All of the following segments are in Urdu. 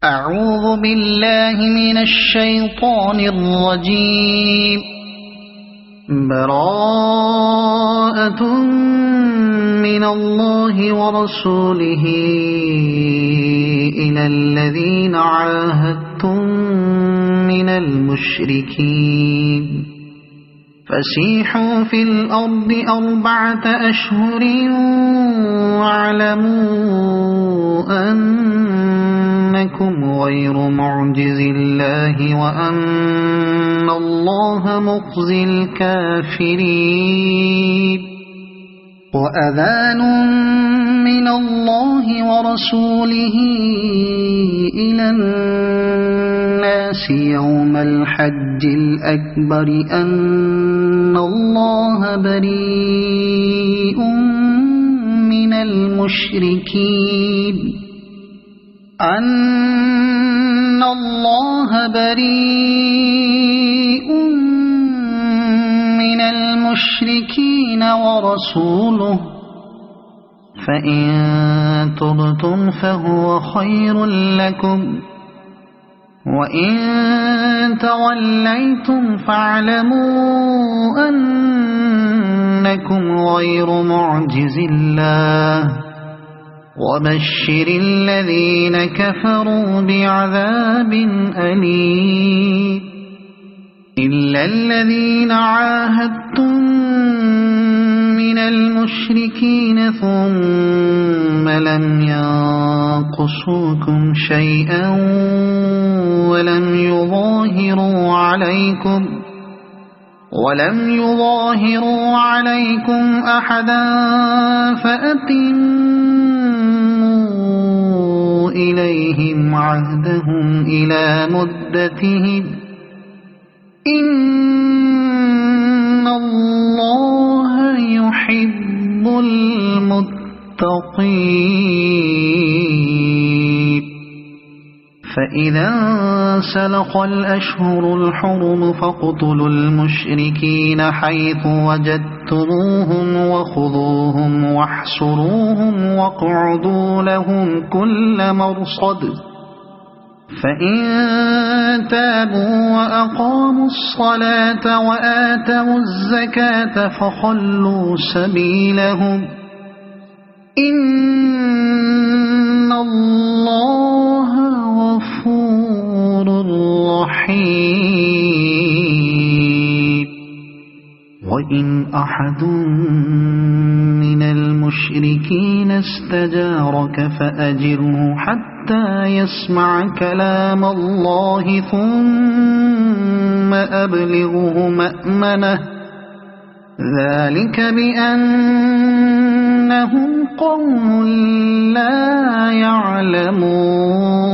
أعوذ بالله من الشيطان الرجيم. براءة من الله ورسوله إلى الذين عاهدتم من المشركين فسيحوا في الأرض 4 أشهر واعلموا أنكم غير معجز الله وأن الله مخزي الكافرين. وأذان من الله ورسوله إلى الناس يوم الحج الأكبر أن الله بريء من المشركين ورسوله فإن تبتم فهو خير لكم وإن توليتم فاعلموا أنكم غير معجز الله وبشر الذين كفروا بعذاب أليم. إلا الذين عاهدتم من المشركين ثم لم ينقصوكم شيئا ولم يظاهروا عليكم أحدا فأتموا إليهم عهدهم إلى مدتهم إن الله يحب المتقين. فإذا انسلخ الأشهر الحرم فاقتلوا المشركين حيث وجدتموهم وخذوهم واحصروهم واقعدوا لهم كل مرصد فإن تابوا وأقاموا الصلاة وآتوا الزكاة فخلوا سبيلهم إن الله غفور رحيم. وإن أحد من المشركين استجارك فأجره حتى يسمع كلام الله ثم أبلغه مأمنه ذلك بأنهم قوم لا يعلمون.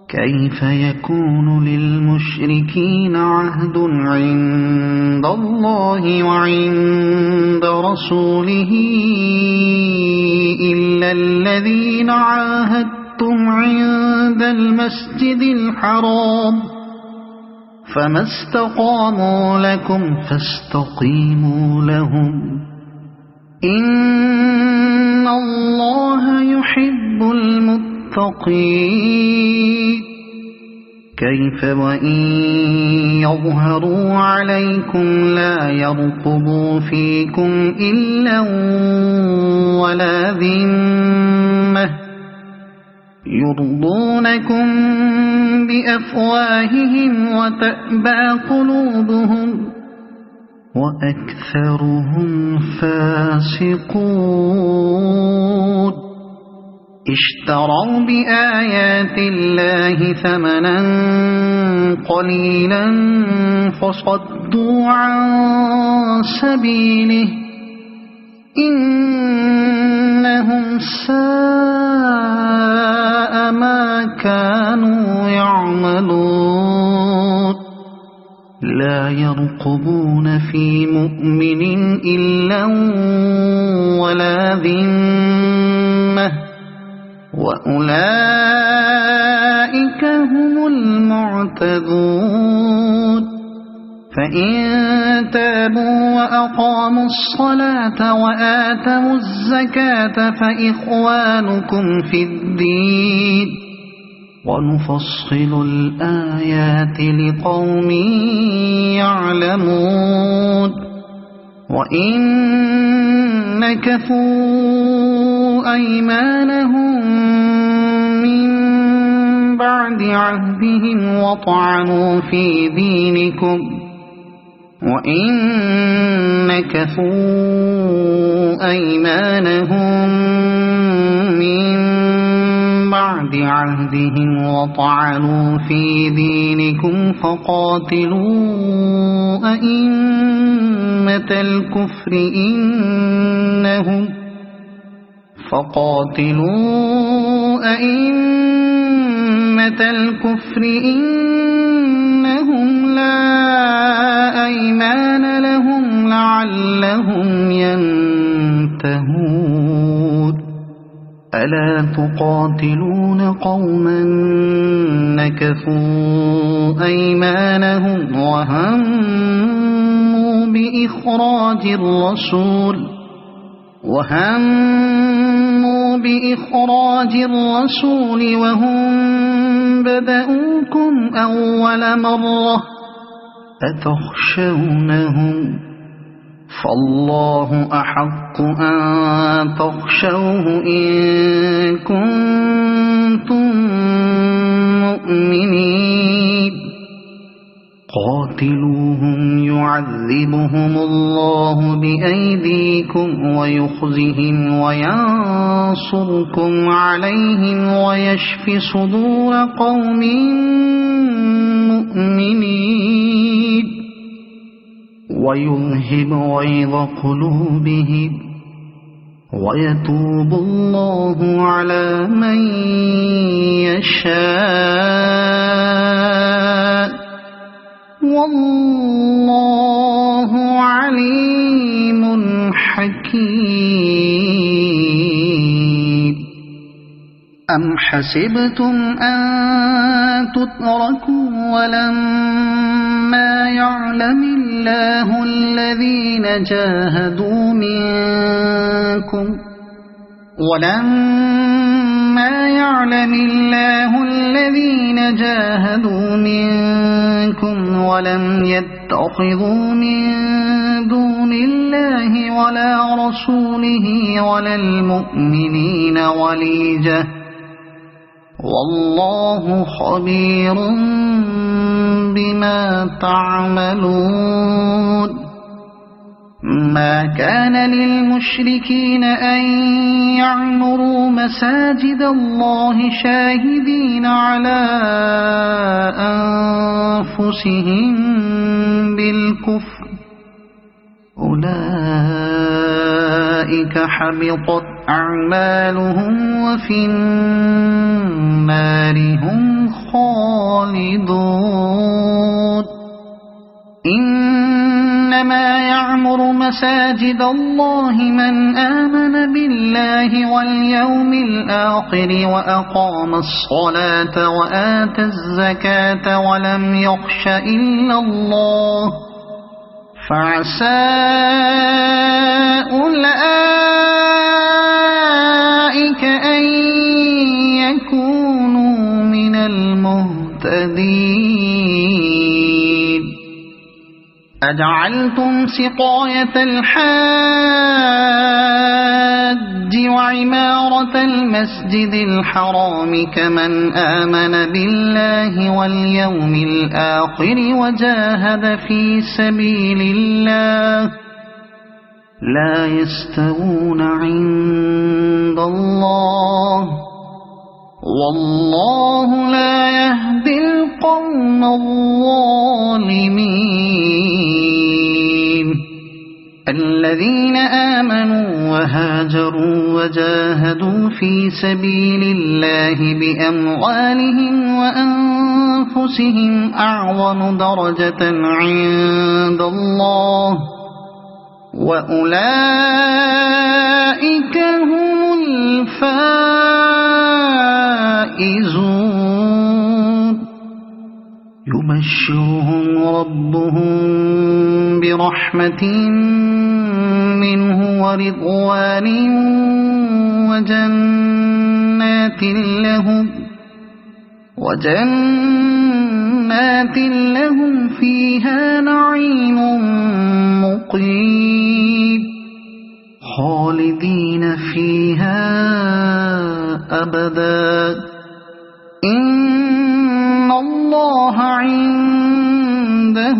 كيف يكون للمشركين عهد عند الله وعند رسوله إلا الذين عاهدتم عند المسجد الحرام فما استقاموا لكم فاستقيموا لهم إن الله يحب المتقين. كيف وإن يظهروا عليكم لا يرقبوا فيكم إلا ولا ذمة يرضونكم بأفواههم وتأبى قلوبهم وأكثرهم فاسقون. اشتروا بآيات الله ثمنا قليلا فصدوا عن سبيله إنهم ساء ما كانوا يعملون. لا يرقبون في مؤمن إلا ولا ذمة وأولئك هم المعتدون. فإن تابوا وأقاموا الصلاة وآتوا الزكاة فإخوانكم في الدين ونفصل الآيات لقوم يعلمون وإن نكثوا أيمانهم من بعد عهدهم وطعنوا في دينكم فقاتلوا أئمة الكفر إنهم لا أيمان لهم لعلهم ينتهون ألا تقاتلون قوما نكثوا أيمانهم وهموا بإخراج الرسول وهم بدأوكم أول مرة أتخشونهم فالله أحق أن تخشوه إن كنتم مؤمنين قاتلوهم يعذبهم الله بأيديكم ويخزهم وينصركم عليهم ويشف صدور قوم مؤمنين ويذهب غيظ قلوبهم ويتوب الله على من يشاء والله عليم حكيم أم حسبتم أن تتركوا ولما يعلم الله الذين جاهدوا منكم ولم يتخذوا من دون الله ولا رسوله ولا المؤمنين وليجة والله خبير بما تعملون ما كان للمشركين أن يعمروا مساجد الله شاهدين على أنفسهم بالكفر أولئك حبطت أعمالهم وفي النار هم خالدون إنما يعمر مساجد الله من آمن بالله واليوم الآخر وأقام الصلاة وآتى الزكاة ولم يخش إلا الله فعسى أولئك أن يكونوا من المهتدين أجعلتم سقاية الحاج وعمارة المسجد الحرام كمن آمن بالله واليوم الآخر وجاهد في سبيل الله لا يستوون عند الله والله لا يهدي القوم الظالمين الذين آمنوا وهاجروا وجاهدوا في سبيل الله بأموالهم وأنفسهم أعظم درجة عند الله وأولئك هم الفائزون يبشرهم ربهم برحمة منه ورضوان وجنات لهم فيها نعيم مقيم خالدين فيها أبدا إن الله عنده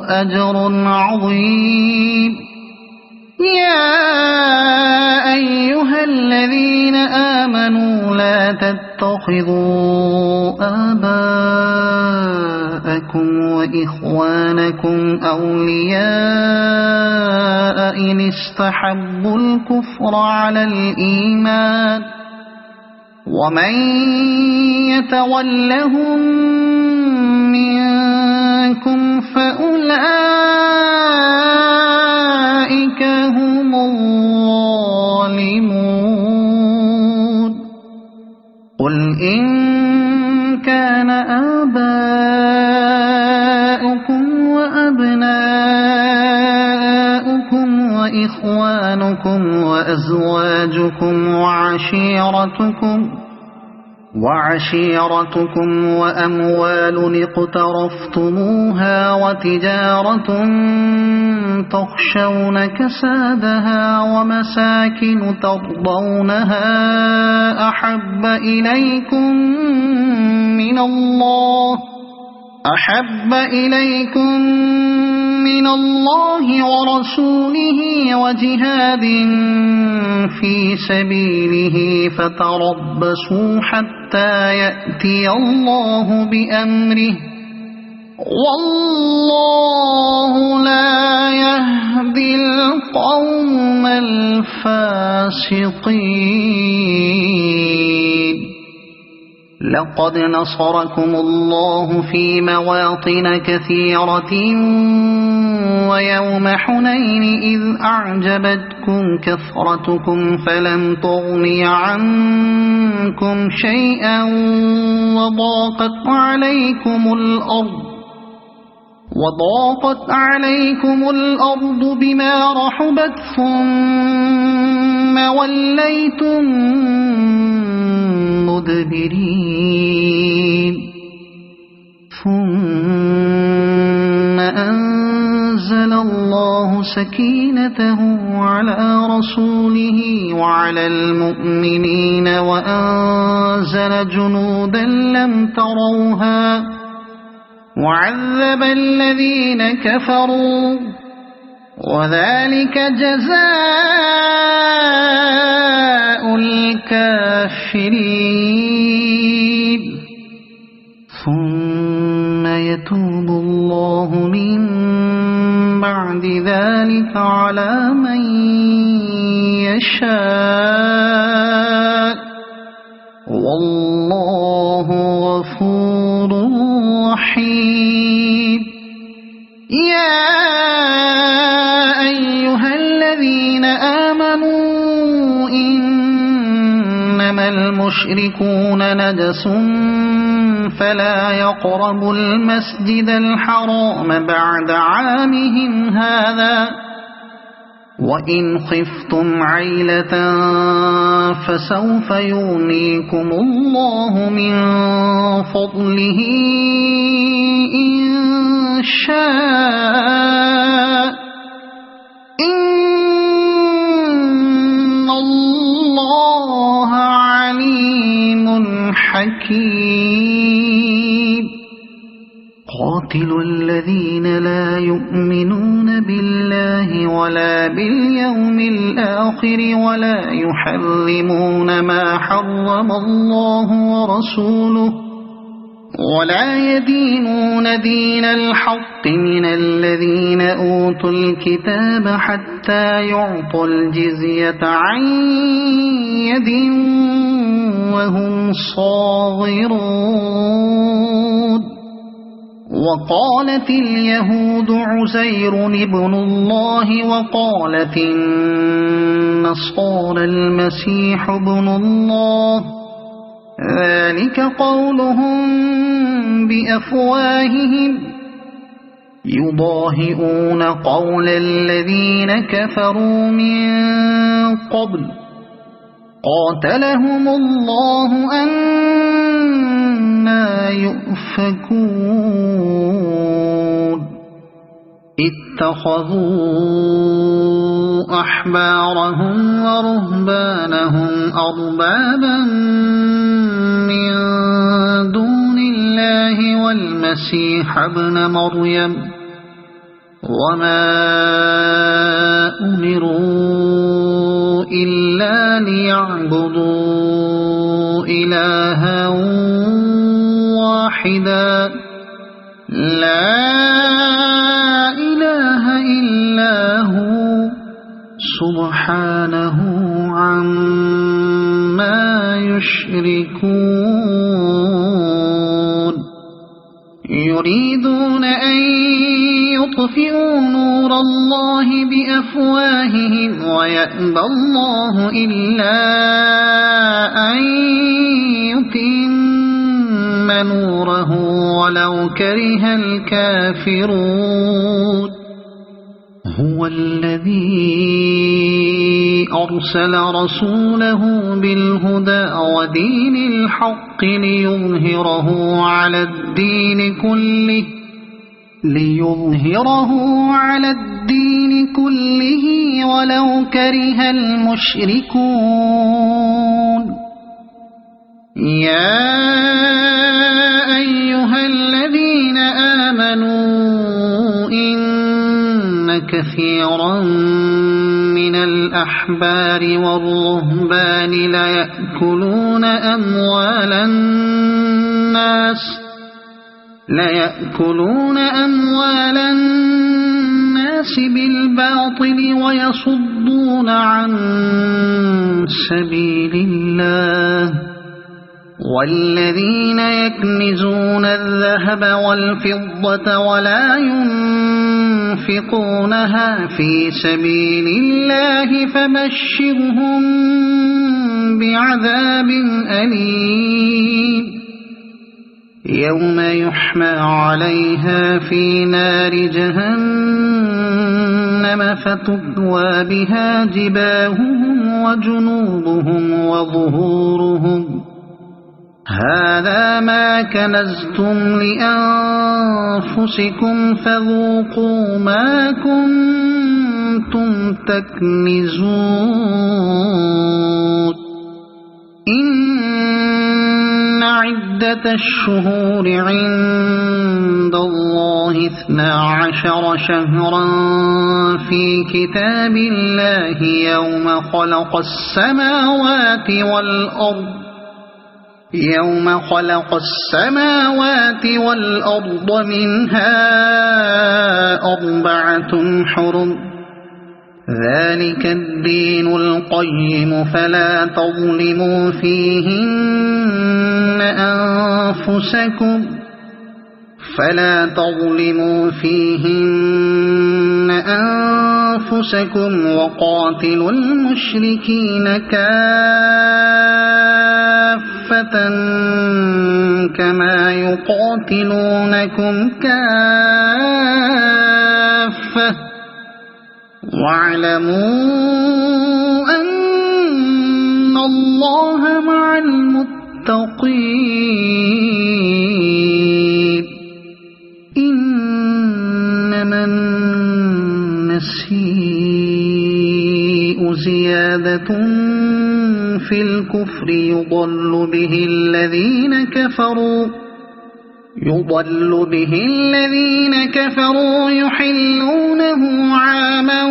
أجر عظيم يا أيها الذين آمنوا لا تتخذوا آباءكم وإخوانكم أولياء إن استحبوا الكفر على الإيمان ومن يتولهم منكم فأولئك هم الظالمون قل إن كان آباؤكم وأبناؤكم وإخوانكم وأزواجكم وعشيرتكم وأموال اقترفتموها وتجارة تخشون كسادها ومساكن ترضونها أحب إليكم من الله ورسوله وجهاد في سبيله فتربصوا حتى يأتي الله بأمره والله لا يهدي القوم الفاسقين لقد نصركم الله في مواطن كثيرة ويوم حنين إذ أعجبتكم كثرتكم فلم تغن عنكم شيئا وضاقت عليكم الأرض بما رحبت ثم وليتم مدبرين ثم أنزل الله سكينته على رسوله وعلى المؤمنين وأنزل جنودا لم تروها وعذب الذين كفروا وذلك جزاء الكافرين ثم يتوب الله من بعد ذلك على من يشاء والله غفور رحيم يا أيها الذين آمنوا إنما المشركون نجس فلا يقربوا المسجد الحرام بعد عامهم هذا وإن خفتم عيلة فسوف يغنيكم الله من فضله إن شاء إن الله عليم حكيم قاتلوا الذين لا يؤمنون بالله ولا باليوم الآخر ولا يحرمون ما حرم الله ورسوله ولا يدينون دين الحق من الذين أوتوا الكتاب حتى يعطوا الجزية عن يد وهم صاغرون وقالت اليهود عزير ابن الله وقالت النصارى المسيح ابن الله ذلك قولهم بأفواههم يضاهئون قول الذين كفروا من قبل قاتلهم الله أنى يؤفكون اتخذوا أحبارهم ورهبانهم أربابا من دون الله والمسيح ابن مريم وما أمروا إلا ليعبدوا إلها واحدا لا إله إلا هو سبحانه عما يشركون يريدون أن يطفئوا نور الله بأفواههم ويأبى الله إلا أن يتم نوره ولو كره الكافرون هو الذي أرسل رسوله بالهدى ودين الحق ليظهره على الدين كله ولو كره المشركون يا أيها الذين آمنوا إن كثيرا من الأحبار والرهبان ليأكلون أموال الناس بالباطل ويصدون عن سبيل الله والذين يكنزون الذهب والفضة ولا ينفقونها في سبيل الله فبشرهم بعذاب أليم يوم يحمى عليها في نار جهنم فتكوى بها جباههم وجنوبهم وظهورهم هذا ما كنزتم لأنفسكم فذوقوا ما كنتم تكنزون إن عدة الشهور عند الله 12 شهرا في كتاب الله يوم خلق السماوات والأرض منها 4 حرم ذلك الدين القيم فلا تظلموا فيهن أنفسكم وقاتلوا المشركين كافة كما يقاتلونكم كافة واعلموا أن الله مع المتقين إنما النسيء زيادة في الكفر يضل به الذين كفروا يحلونه عاما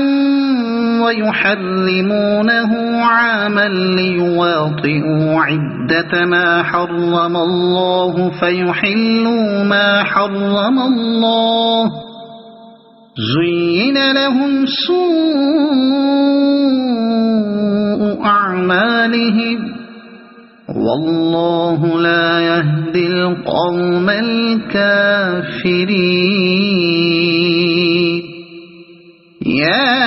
ويحرمونه عاما ليواطئوا عدة ما حرم الله فيحلوا ما حرم الله زين لهم سوء أعمالهم والله لا يهدي القوم الكافرين يا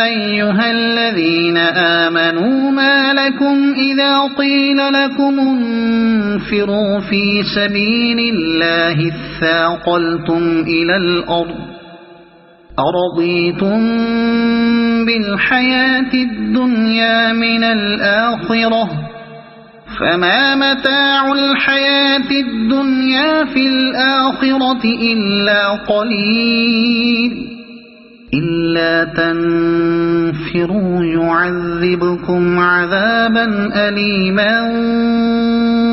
أيها الذين آمنوا ما لكم إذا قيل لكم انفروا في سبيل الله اثاقلتم إلى الأرض أرضيتم بالحياة الدنيا من الآخرة فما متاع الحياة الدنيا في الآخرة إلا قليل إلا تنفروا يعذبكم عذابا أليما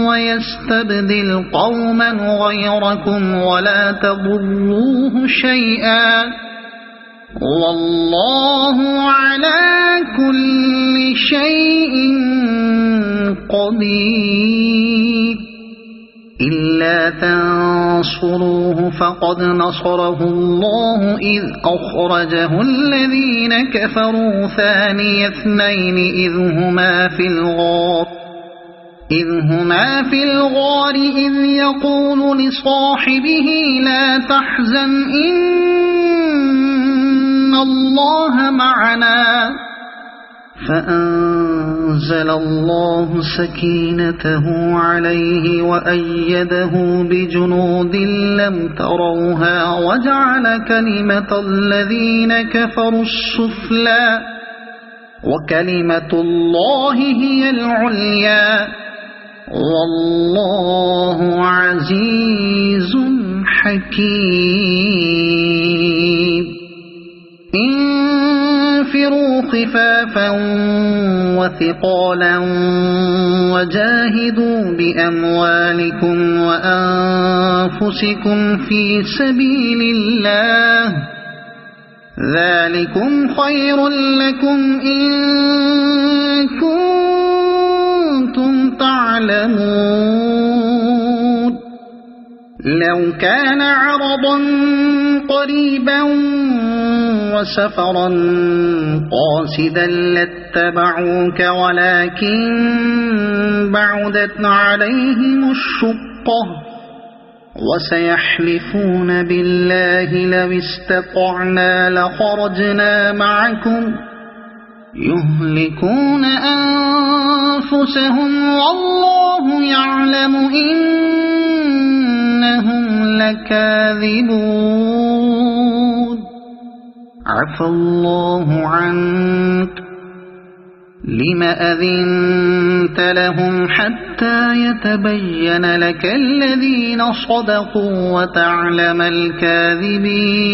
ويستبدل قوما غيركم ولا تضروه شيئا والله على كل شيء قدير إلا تنصروه فقد نصره الله إذ أخرجه الذين كفروا ثاني اثنين إذ هما في الغار إذ يقول لصاحبه لا تحزن إن الله معنا فأنزل الله سكينته عليه وأيده بجنود لم تروها وجعل كلمة الذين كفروا السفلى وكلمة الله هي العليا والله عزيز حكيم انفروا خفافا وثقالا وجاهدوا بأموالكم وأنفسكم في سبيل الله ذلكم خير لكم إن كنتم تعلمون لو كان عرضا قريبا وسفرا قاصدا لاتبعوك ولكن بعدت عليهم الشقة وسيحلفون بالله لو استطعنا لخرجنا معكم يهلكون أنفسهم والله يعلم إنهم لكاذبون عفى الله عنك لم أذنت لهم حتى يتبين لك الذين صدقوا وتعلم الكاذبين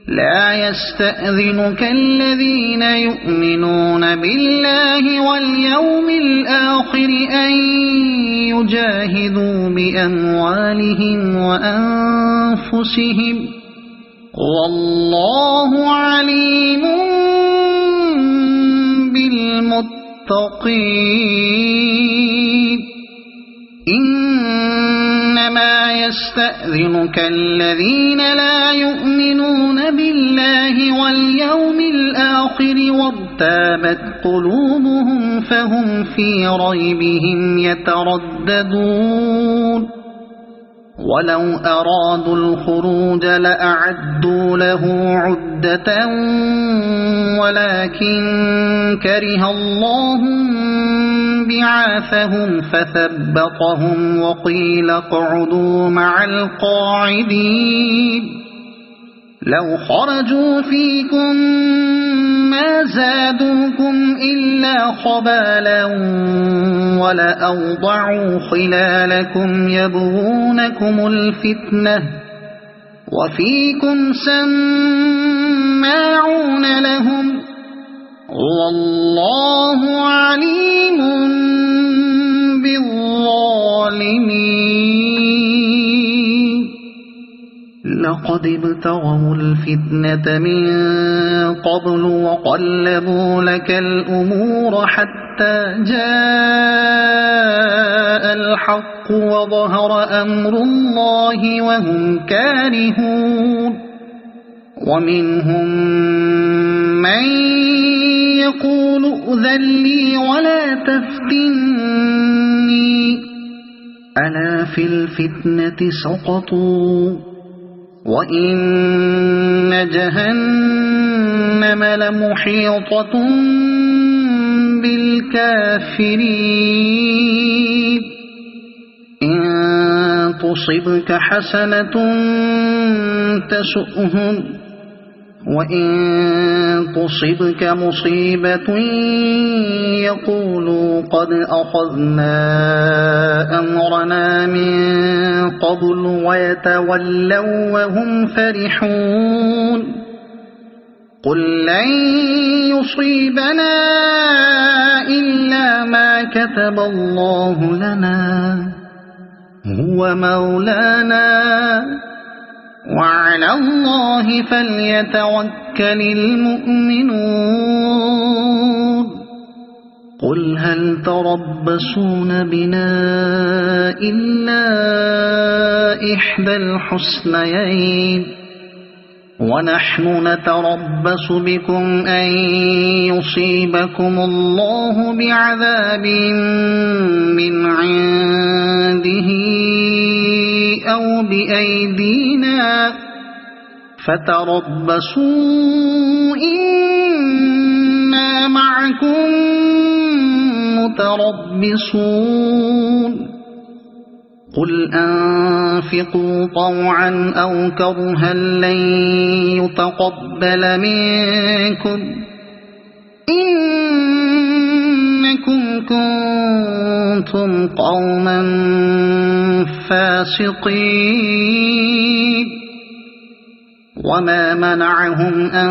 لا يستأذنك الذين يؤمنون بالله واليوم الآخر أن يجاهدوا بأموالهم وأنفسهم والله عليم بالمتقين إنما يستأذنك الذين لا يؤمنون بالله واليوم الآخر وارتابت قلوبهم فهم في ريبهم يترددون ولو أرادوا الخروج لأعدوا له عدة ولكن كره الله بعاثهم فثبطهم وقيل اقعدوا مع القاعدين لو خرجوا فيكم ما زادوكم إلا خبالا ولأوضعوا خلالكم يبغونكم الفتنة وفيكم سماعون لهم والله عليم بالظالمين لقد ابتغوا الفتنة من قبل وقلبوا لك الأمور حتى جاء الحق وظهر أمر الله وهم كارهون ومنهم من يقول ائذن لي ولا تفتني ألا في الفتنة سقطوا وإن جهنم لمحيطة بالكافرين إن تصبك حسنة تسؤهم وإن تصبك مصيبة يقولوا قد أخذنا أمرنا من قبل ويتولوا وهم فرحون قل لن يصيبنا إلا ما كتب الله لنا هو مولانا وعلى الله فليتوكل المؤمنون قل هل تربصون بنا إلا إحدى الحسنيين ونحن نتربص بكم أن يصيبكم الله بعذاب من عنده أو بأيدينا فتربصوا إنا معكم متربصون قل أنفقوا طوعا أو كرها لن يتقبل منكم إنكم كنتم قوما فاسقين وما منعهم أن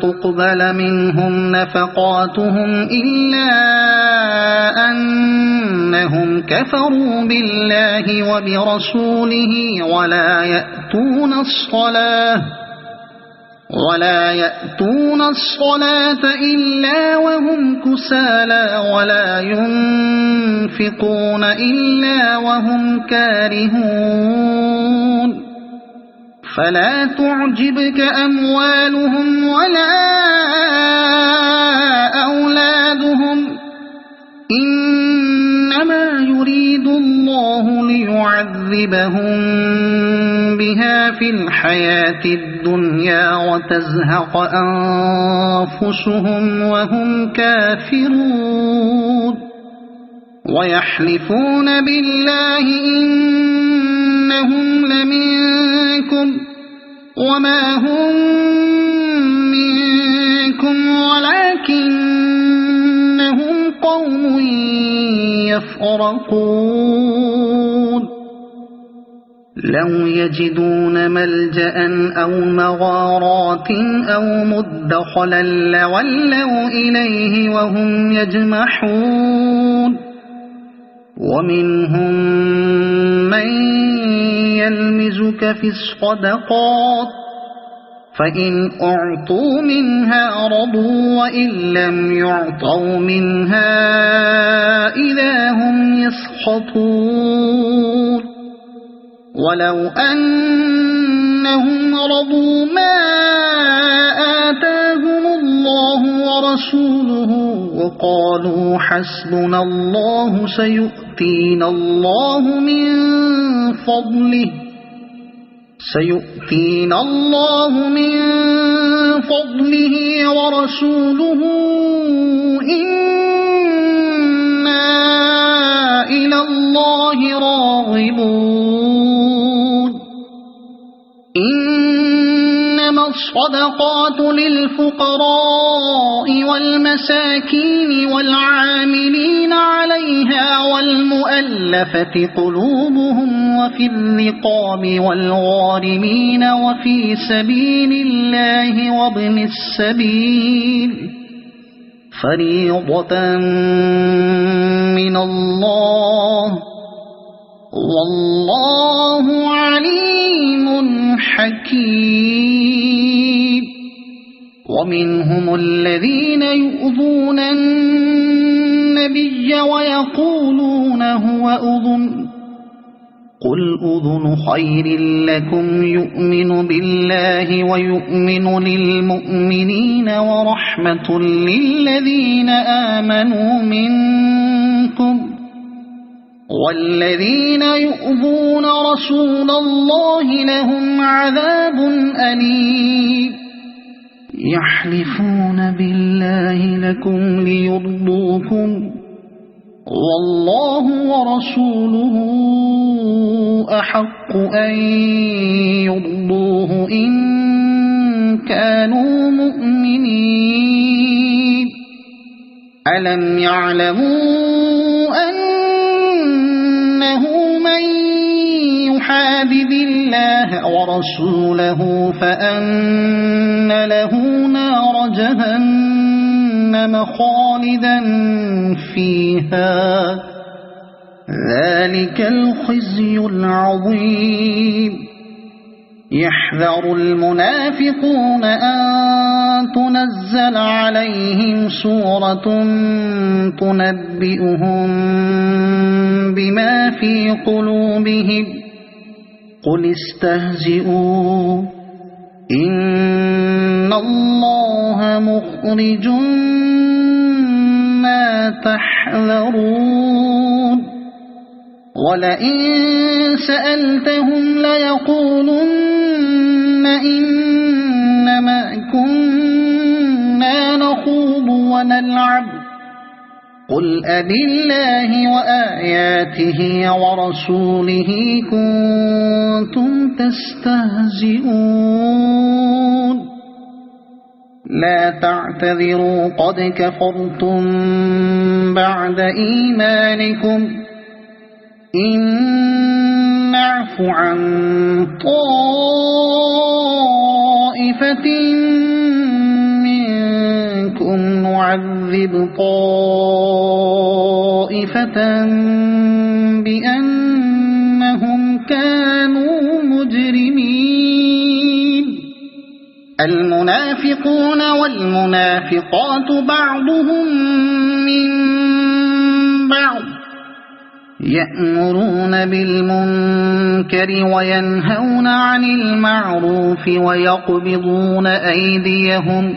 تقبل منهم نفقاتهم إلا أنهم كفروا بالله وبرسوله ولا يأتون الصلاة إلا وهم كسالى ولا ينفقون إلا وهم كارهون فلا تعجبك أموالهم ولا أولادهم إنما يريد الله ليعذبهم بها في الحياة الدنيا وتزهق أنفسهم وهم كافرون ويحلفون بالله إنهم لمنكم وما هم منكم ولكنهم قوم يفرقون لو يجدون ملجأ أو مغارات أو مدخلا لولوا إليه وهم يجمحون ومنهم من يلمزك في الصدقات فإن أعطوا منها رضوا وإن لم يعطوا منها إذا هم يسخطون ولو أنهم رضوا ما آتاهم الله ورسوله وقالوا حسبنا الله سيؤتينا الله من فضله ورسوله إنا إلى الله راغبون إنما الصدقات للفقراء والمساكين والعاملين عليها والمؤلفة قلوبهم وفي الرقاب والغارمين وفي سبيل الله وابن السبيل فريضة من الله والله عليم حكيم ومنهم الذين يؤذون النبي ويقولون هو أذن قل أذن خير لكم يؤمن بالله ويؤمن للمؤمنين ورحمة للذين آمنوا منكم والذين يؤذون رسول الله لهم عذاب أليم يحلفون بالله لكم ليرضوكم والله ورسوله أحق أن يرضوه إن كانوا مؤمنين ألم يعلموا أنه من يحادد الله ورسوله فأن له نار جهنم خالدا فيها ذلك الخزي العظيم يحذر المنافقون أن تنزل عليهم سورة تنبئهم بما في قلوبهم قل استهزئوا إن الله مخرج ما تحذرون ولئن سألتهم ليقولن إنما كنا نخوض ونلعب قل أبالله وآياته ورسوله كنتم تستهزئون لا تعتذروا قد كفرتم بعد إيمانكم إن نعف عن طائفة منكم نعذب طائفة بأنهم كانوا مجرمين المنافقون والمنافقات بعضهم من بعض يأمرون بالمنكر وينهون عن المعروف ويقبضون أيديهم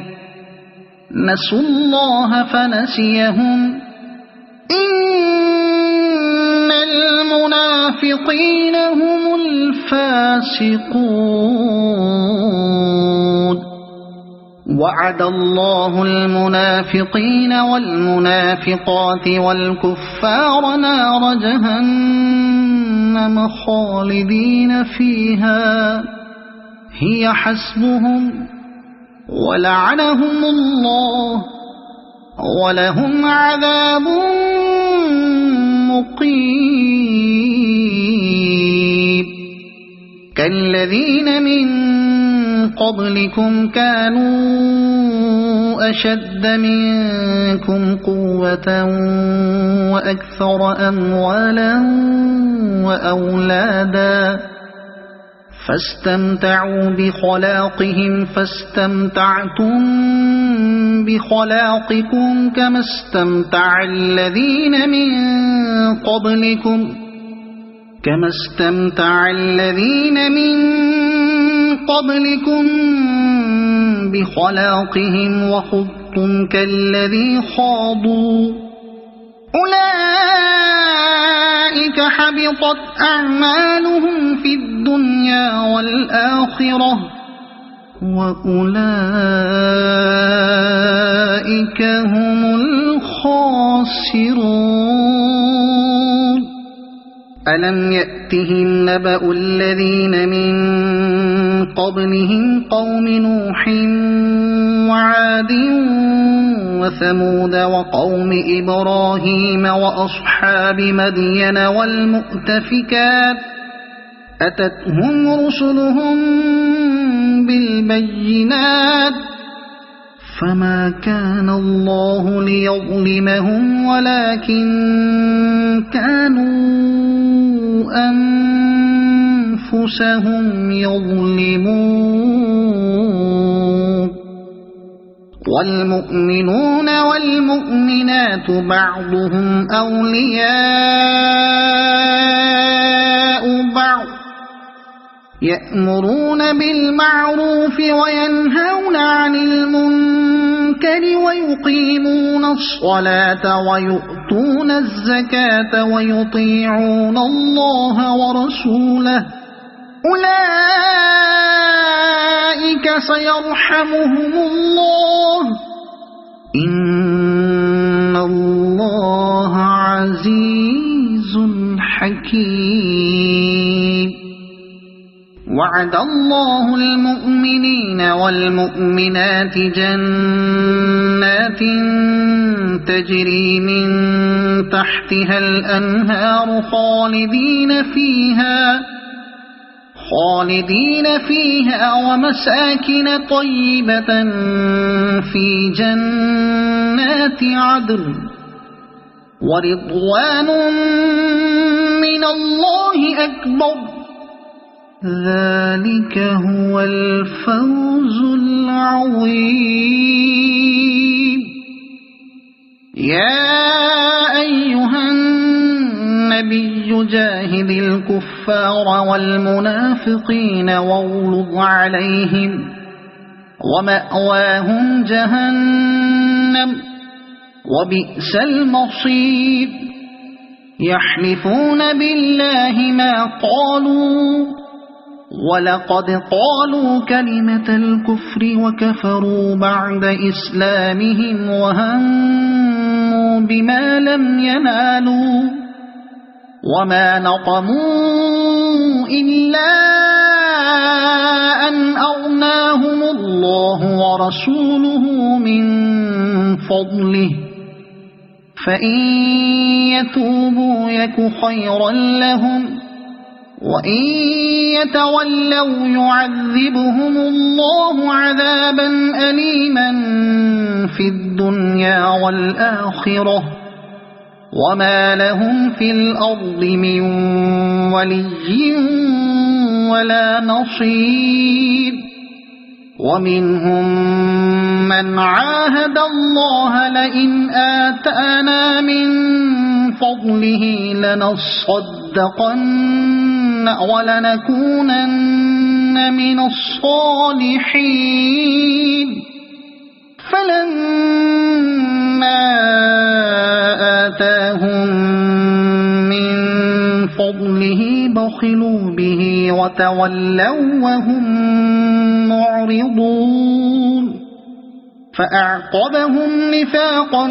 نسوا الله فنسيهم إن المنافقين هم الفاسقون وعد الله المنافقين والمنافقات والكفار نار جهنم خالدين فيها هي حسبهم ولعنهم الله ولهم عذاب مقيم كالذين من قبلكم كانوا أشد منكم قوة وأكثر أموالا وأولادا فاستمتعوا بخلاقهم فاستمتعتم بخلاقكم كما استمتع الذين من قبلكم بخلاقهم وخضتم كالذي خاضوا أولئك حبطت أعمالهم في الدنيا والآخرة وأولئك هم الخاسرون ألم يأتهم نبأ الذين من قبلهم قوم نوح وعاد وثمود وقوم إبراهيم وأصحاب مدين والمؤتفكات أتتهم رسلهم بالبينات فما كان الله ليظلمهم ولكن كانوا أنفسهم يظلمون والمؤمنون والمؤمنات بعضهم أولياء بعض يأمرون بالمعروف وينهون عن المنكر ويقيمون الصلاة ويؤتون الزكاة ويطيعون الله ورسوله أولئك أولئك سيرحمهم الله إن الله عزيز حكيم وعد الله المؤمنين والمؤمنات جنات تجري من تحتها الأنهار خالدين فيها ومساكن طيبة في جنات عدن ورضوان من الله أكبر ذلك هو الفوز العظيم يا أيها النبي جاهد الكفار والمنافقين واغلظ عليهم ومأواهم جهنم وبئس المصير يحلفون بالله ما قالوا ولقد قالوا كلمة الكفر وكفروا بعد إسلامهم وهموا بما لم ينالوا وما نقموا إلا أن أغناهم الله ورسوله من فضله فإن يتوبوا يك خيرا لهم وإن يتولوا يعذبهم الله عذابا أليما في الدنيا والآخرة وما لهم في الأرض من ولي ولا نصير ومنهم من عاهد الله لئن آتانا من فضله لنصدقن ولنكونن من الصالحين فلما آتاهم من فضله بخلوا به وتولوا وهم معرضون فأعقبهم نفاقا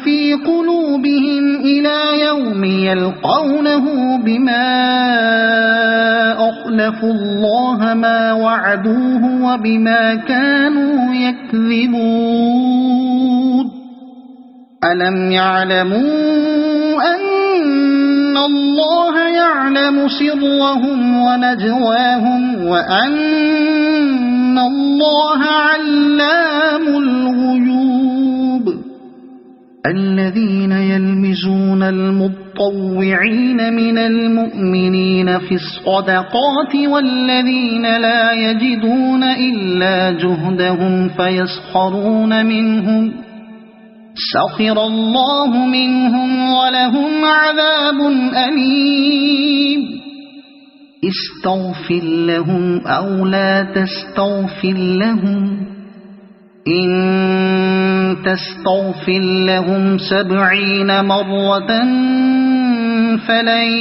في قلوبهم إلى يوم يلقونه بما أخلفوا الله ما وعدوه وبما كانوا يكذبون ألم يعلموا أن الله يعلم سرهم ونجواهم وأن الله علام الغيوب الذين يلمزون المطوعين من المؤمنين في الصدقات والذين لا يجدون إلا جهدهم فيسخرون منهم سخر الله منهم ولهم عذاب أليم استغفر لهم أو لا تستغفر لهم إن تستغفر لهم 70 مرة فلن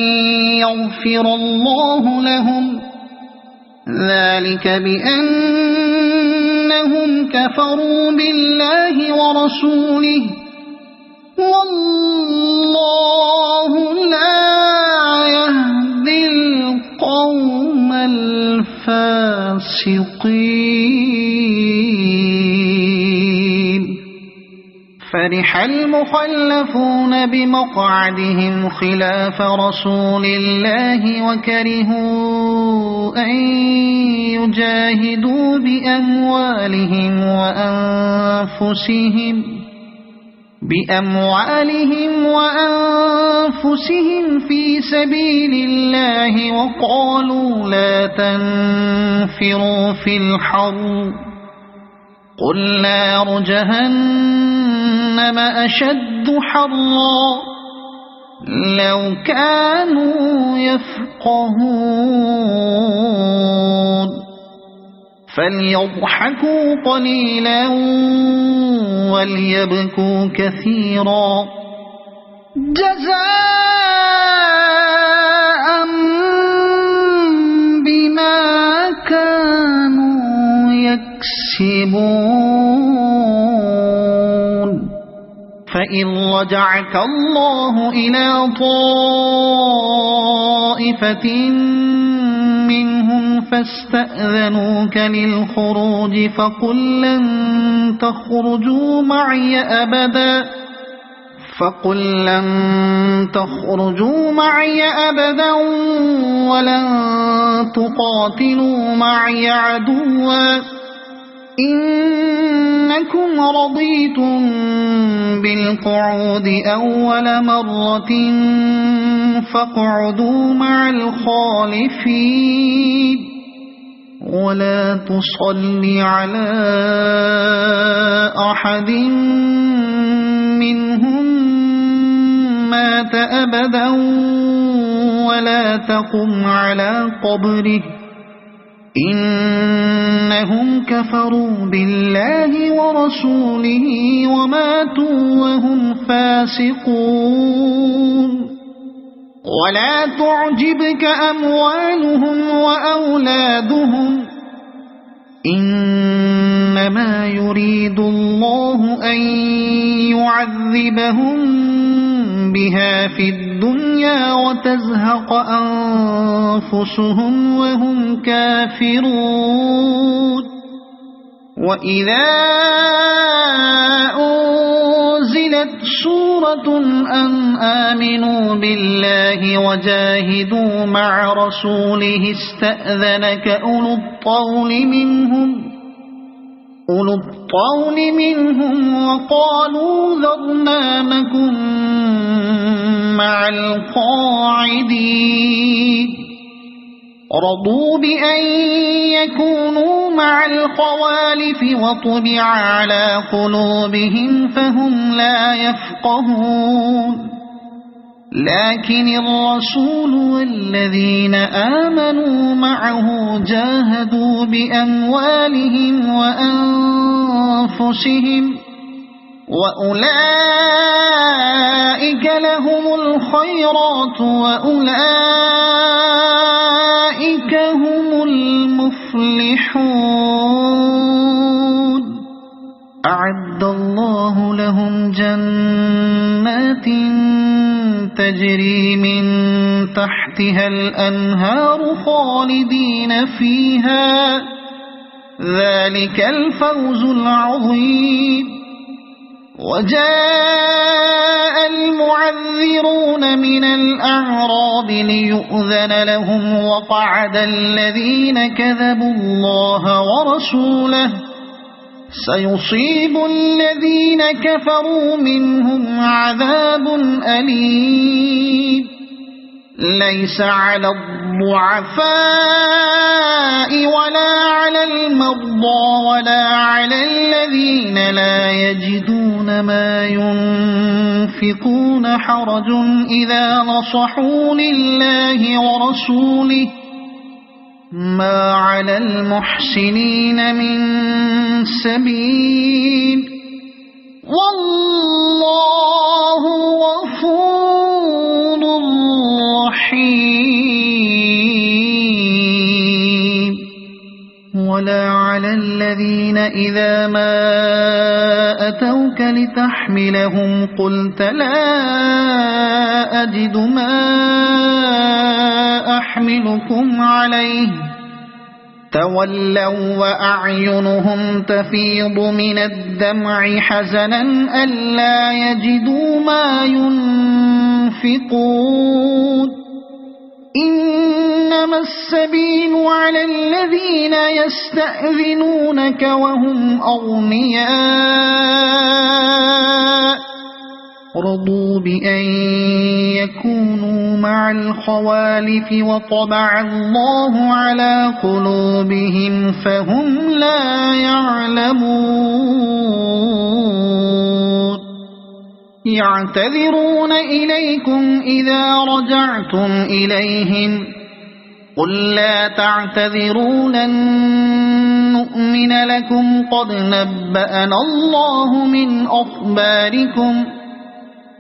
يغفر الله لهم ذلك بأنهم كفروا بالله ورسوله والله لا يهدي القوم الفاسقين فرح المخلفون بمقعدهم خلاف رسول الله وكرهوا أن يجاهدوا بأموالهم وأنفسهم في سبيل الله وقالوا لا تنفروا في الحر قل نار جهنم أشد حرا لو كانوا يفقهون فليضحكوا قليلا وليبكوا كثيرا جزاء بما كانوا فإن رجعك الله إلى طائفة منهم فاستأذنوك للخروج فقل لن تخرجوا معي أبدا ولن تقاتلوا معي عدوا إنكم رضيتم بالقعود أول مرة فاقعدوا مع الخالفين ولا تصل على أحد منهم مات أبدا ولا تقم على قبره إنهم كفروا بالله ورسوله وماتوا وهم فاسقون ولا تعجبك أموالهم وأولادهم إنما يريد الله أن يعذبهم بها في الدنيا وتزهق أنفسهم وهم كافرون وإذا أنزلت سورة أن آمنوا بالله وجاهدوا مع رسوله استأذنك أولو الطول منهم وقالوا ذرنا نكن مع القاعدين رضوا بأن يكونوا مع الخوالف وطبع على قلوبهم فهم لا يفقهون لكن الرسول والذين آمنوا معه جاهدوا بأموالهم وأنفسهم وأولئك لهم الخيرات وأولئك هم المفلحون أعد الله لهم جنات تجري من تحتها الأنهار خالدين فيها ذلك الفوز العظيم وجاء المعذرون من الأعراب ليؤذن لهم وقعد الذين كذبوا الله ورسوله سيصيب الذين كفروا منهم عذاب أليم ليس على الضعفاء ولا على المرضى ولا على الذين لا يجدون ما ينفقون حرج إذا نصحوا لله ورسوله ما على المحسنين من سبيل والله غفور رحيم ولا على الذين إذا ما أتوك لتحملهم قلت لا أجد ما أحملكم عليه تولوا وأعينهم تفيض من الدمع حزنا ألا يجدوا ما ينفقون إنما السبيل على الذين يستأذنونك وهم أغنياء رضوا بأن يكونوا مع الخوالف وطبع الله على قلوبهم فهم لا يعلمون يعتذرون إليكم إذا رجعتم إليهم قل لا تعتذروا لن نؤمن لكم قد نبأنا الله من أخباركم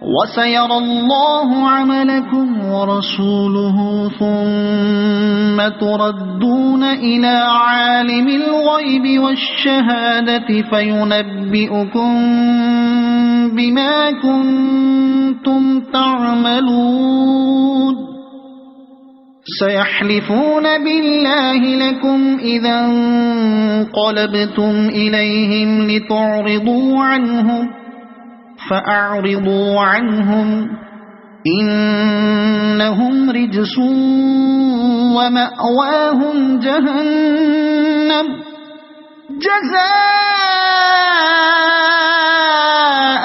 وسيرى الله عملكم ورسوله ثم تردون إلى عالم الغيب والشهادة فينبئكم بما كنتم تعملون سيحلفون بالله لكم إذا انقلبتم إليهم لتعرضوا عنهم فأعرضوا عنهم إنهم رجس ومأواهم جهنم جزاء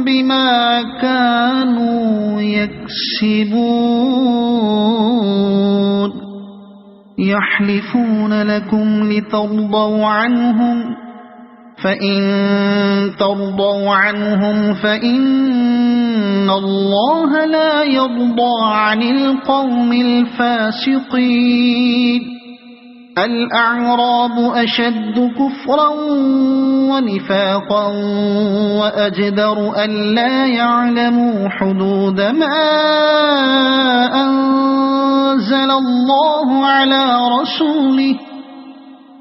بما كانوا يكسبون يحلفون لكم لترضوا عنهم فإن ترضوا عنهم فإن الله لا يرضى عن القوم الفاسقين الأعراب أشد كفرا ونفاقا وأجدر ألا يعلموا حدود ما أنزل الله على رسوله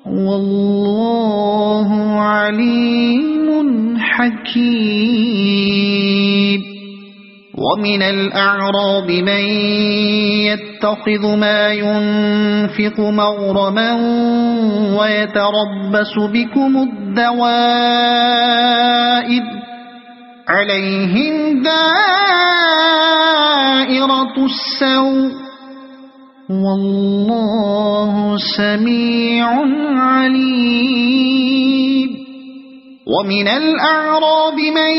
والله عليم حكيم ومن الأعراب من يتخذ ما ينفق مغرما ويتربص بكم الدوائر عليهم دائرة السوء والله سميع عليم ومن الأعراب من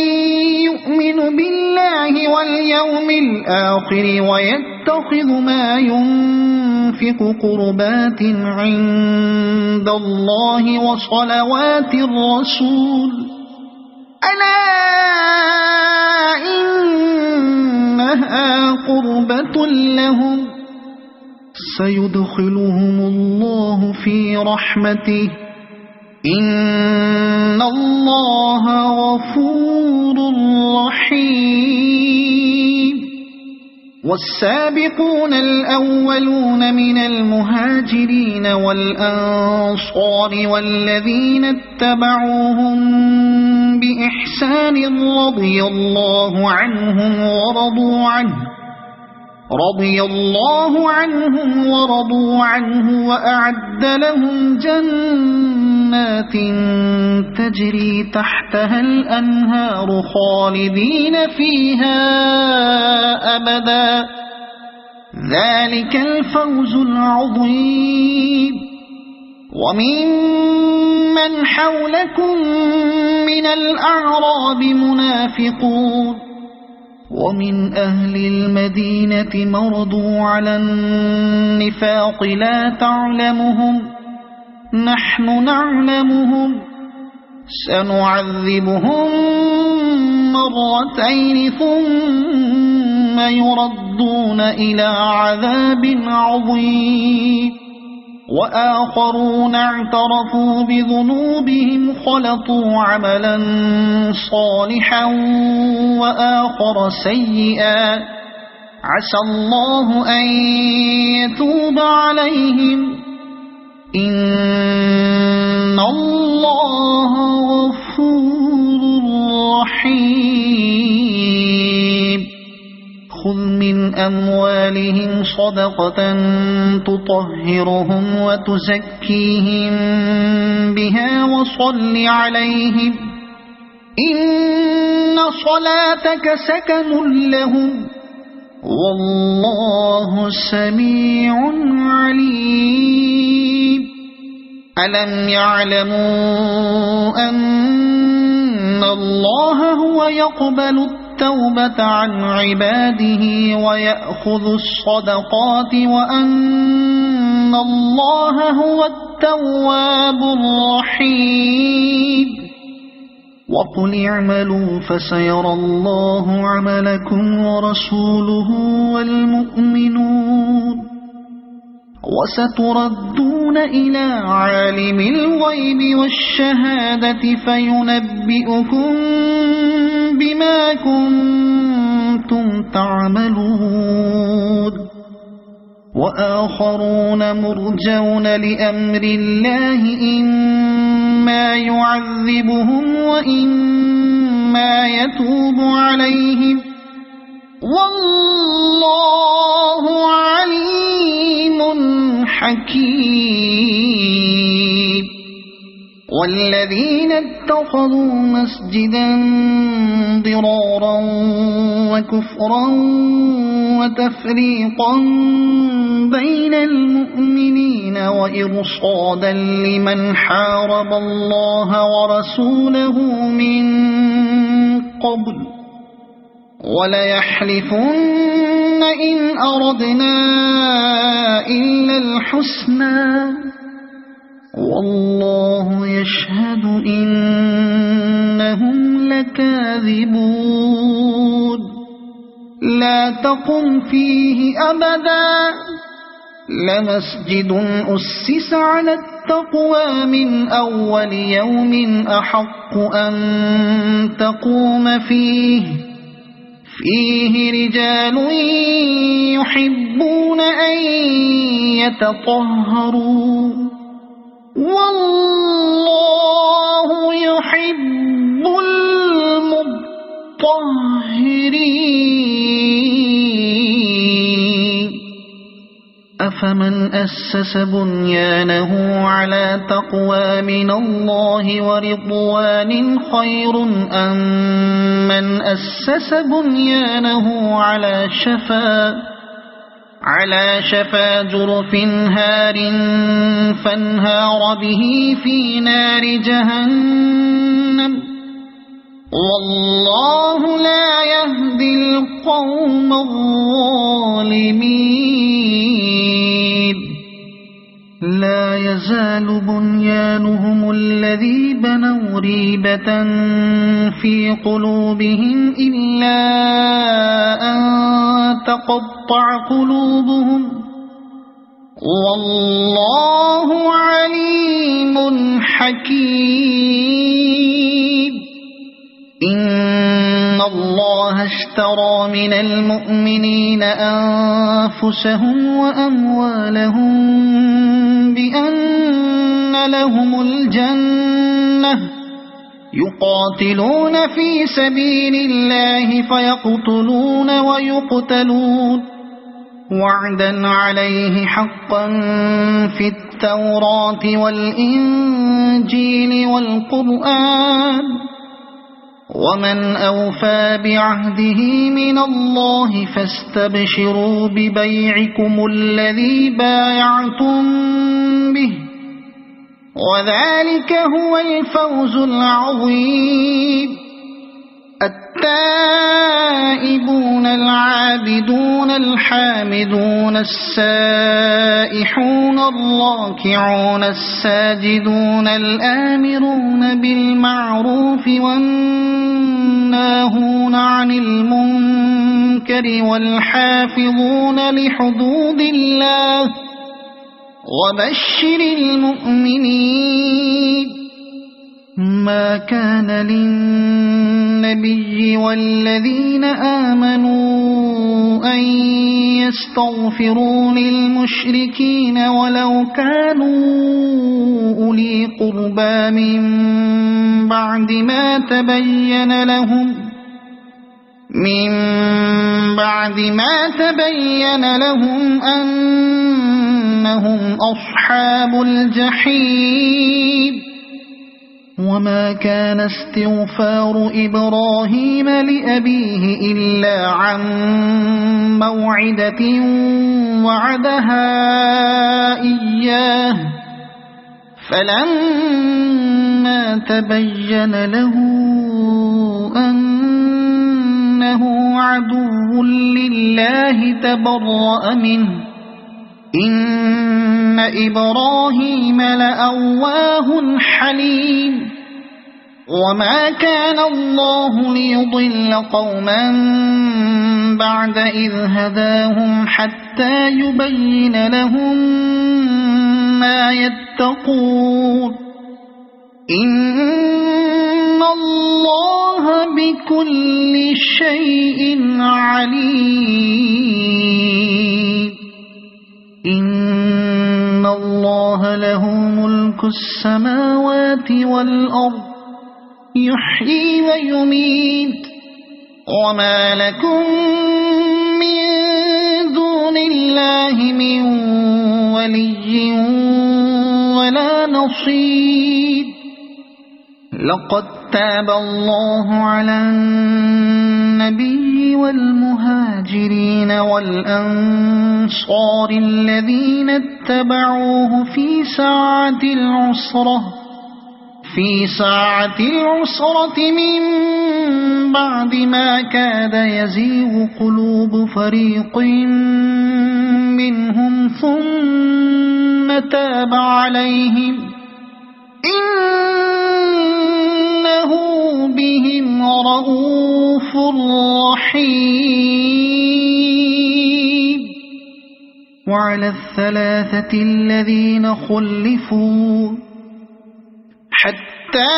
يؤمن بالله واليوم الآخر ويتخذ ما ينفق قربات عند الله وصلوات الرسول ألا إنها قربة لهم سيدخلهم الله في رحمته إن الله غفور رحيم والسابقون الأولون من المهاجرين والأنصار والذين اتبعوهم بإحسان رضي الله عنهم ورضوا عنه وأعد لهم جنات تجري تحتها الأنهار خالدين فيها أبدا ذلك الفوز العظيم وممن حولكم من الأعراب منافقون ومن أهل المدينة مردوا على النفاق لا تعلمهم نحن نعلمهم سنعذبهم مرتين ثم يردون إلى عذاب عظيم وآخرون اعترفوا بذنوبهم خلطوا عملا صالحا وآخر سيئا عسى الله أن يتوب عليهم إن الله غفور رحيم خذ من أموالهم صدقة تطهرهم وتزكيهم بها وصل عليهم إن صلاتك سكن لهم والله سميع عليم ألم يعلموا أن الله هو يقبل التوبة عن عباده ويأخذ الصدقات وأن الله هو التواب الرحيم وقل اعملوا فسيرى الله عملكم ورسوله والمؤمنون وستردون إلى عالم الغيب والشهادة فينبئكم بما كنتم تعملون وآخرون مرجون لأمر الله إما يعذبهم وإما ما يتوب عليهم والله عليم حكيم والذين اتخذوا مسجدا ضرارا وكفرا وتفريقا بين المؤمنين وإرصادا لمن حارب الله ورسوله من قبل وليحلفن إن أردنا إلا الحسنى والله يشهد إنهم لكاذبون لا تقم فيه أبدا لمسجد أسس على التقوى من أول يوم أحق أن تقوم فيه رجال يحبون أن يتطهروا والله يحب المطهرين أفمن أسس بنيانه على تقوى من الله ورضوان خير أم من أسس بنيانه على شفا جرف هار فانهار به في نار جهنم والله لا يهدي القوم الظالمين لا يزال بنيانهم الذي بنوا ريبة في قلوبهم إلا أن تقطع قلوبهم والله عليم حكيم إن الله اشترى من المؤمنين أنفسهم وأموالهم بأن لهم الجنة يقاتلون في سبيل الله فيقتلون ويقتلون وعدا عليه حقا في التوراة والإنجيل والقرآن ومن أوفى بعهده من الله فاستبشروا ببيعكم الذي بايعتم به وذلك هو الفوز العظيم التائبون العابدون الحامدون السائحون الراكعون الساجدون الآمرون بالمعروف والناهون عن المنكر والحافظون لحدود الله وبشر المؤمنين ما كان للنبي والذين آمنوا أن يستغفروا للمشركين ولو كانوا أولي قربى من بعد ما تبين لهم أنهم أصحاب الجحيم وما كان استغفار إبراهيم لأبيه إلا عن موعدة وعدها إياه فلما تبين له أنه عدو لله تبرأ منه إن إبراهيم لأواه حليم وما كان الله ليضل قوما بعد إذ هداهم حتى يبين لهم ما يتقون إن الله بكل شيء عليم إن الله له ملك السماوات والأرض يحيي ويميت وما لكم من دون الله من ولي ولا نصير لقد تاب الله على النبي والمهاجرين والأنصار الذين اتبعوه في ساعة العسرة من بعد ما كاد يزيغ قلوب فريق منهم ثم تاب عليهم إنه بهم رءوف رحيم وعلى الثلاثة الذين خلفوا حتى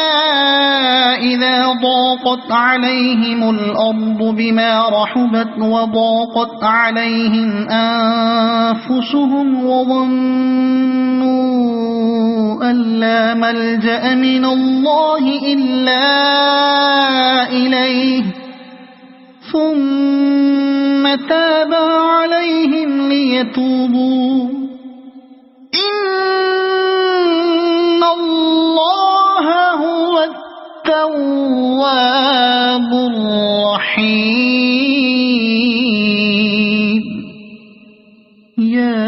إذا ضاقت عليهم الأرض بما رحبت وضاقت عليهم أنفسهم وظنوا أن لا ملجأ من الله إلا إليه ثم تاب عليهم ليتوبوا إن الله هو التواب الرحيم يا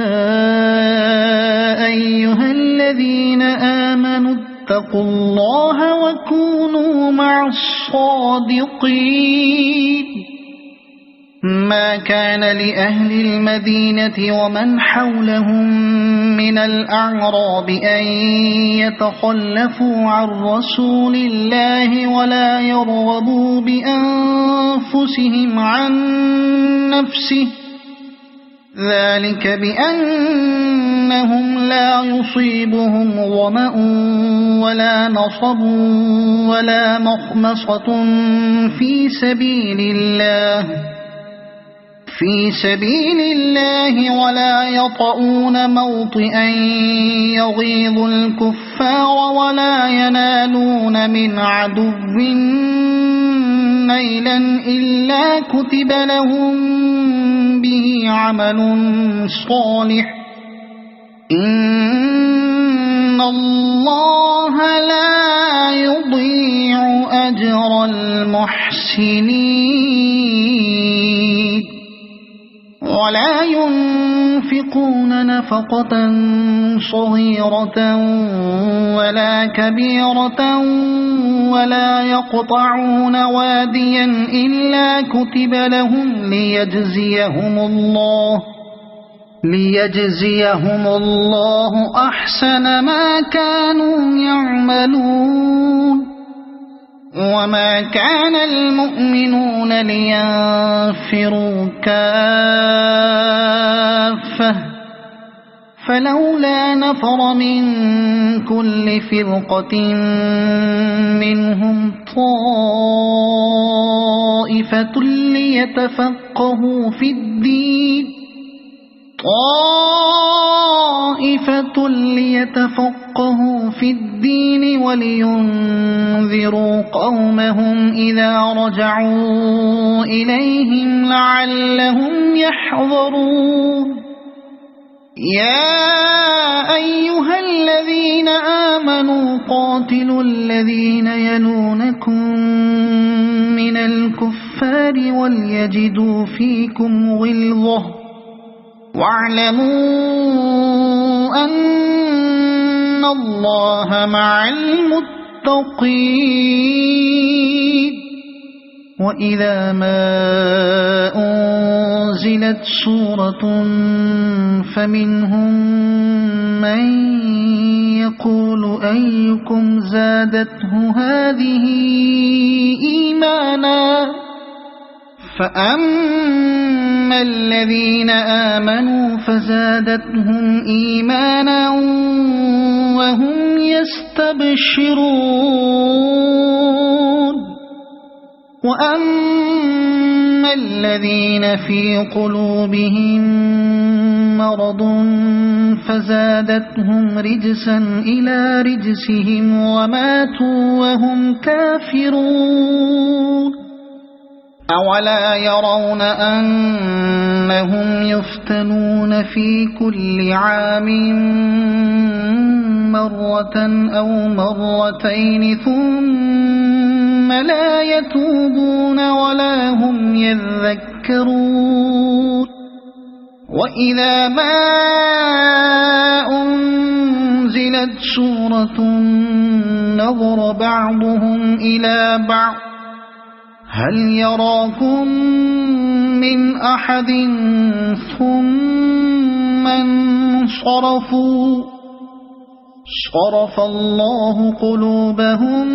أيها الذين آمنوا اتقوا الله وكونوا مع الصادقين ما كان لأهل المدينة ومن حولهم من الأعراب أن يتخلفوا عن رسول الله ولا يرغبوا بأنفسهم عن نفسه ذلك بأنهم لا يصيبهم ظمأ ولا نصب ولا مخمصة في سبيل الله ولا يطؤون موطئا يغيظ الكفار ولا ينالون من عدو نيلا إلا كتب لهم به عمل صالح إن الله لا يضيع أجر المحسنين ولا ينفقون نفقة صغيرة ولا كبيرة ولا يقطعون واديا إلا كتب لهم ليجزيهم الله أحسن ما كانوا يعملون وما كان المؤمنون لينفروا كافة فلولا نفر من كل فرقة منهم طائفة ليتفقهوا في الدين ولينذروا قومهم إذا رجعوا إليهم لعلهم يحذرون يا أيها الذين آمنوا قاتلوا الذين يلونكم من الكفار وليجدوا فيكم غلظة واعلموا أن الله مع المتقين وإذا ما أنزلت سورة فمنهم من يقول أيكم زادته هذه إيمانا فأما الذين آمنوا فزادتهم إيمانا وهم يستبشرون وأما الذين في قلوبهم مرض فزادتهم رجسا إلى رجسهم وماتوا وهم كافرون أولا يرون أنهم يفتنون في كل عام مرة أو مرتين ثم لا يتوبون ولا هم يذكرون وإذا ما أنزلت سورة نظر بعضهم إلى بعض هل يراكم من أحد ثم انصرفوا صرف الله قلوبهم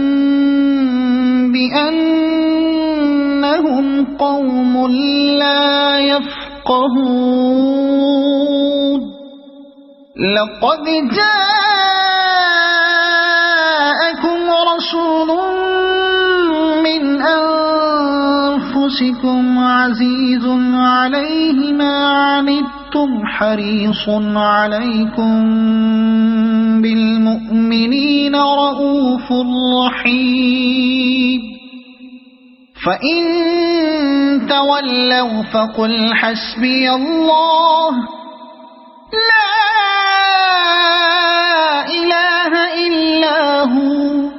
بأنهم قوم لا يفقهون لقد جاءكم رسول من أنفسكم عزيز عليه ما عنتم حريص عليكم بالمؤمنين رؤوف رحيم فإن تولوا فقل حسبي الله لا إله إلا هو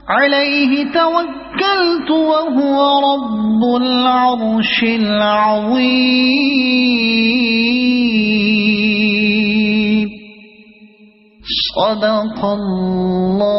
عليه توكلت وهو رب العرش العظيم صدق الله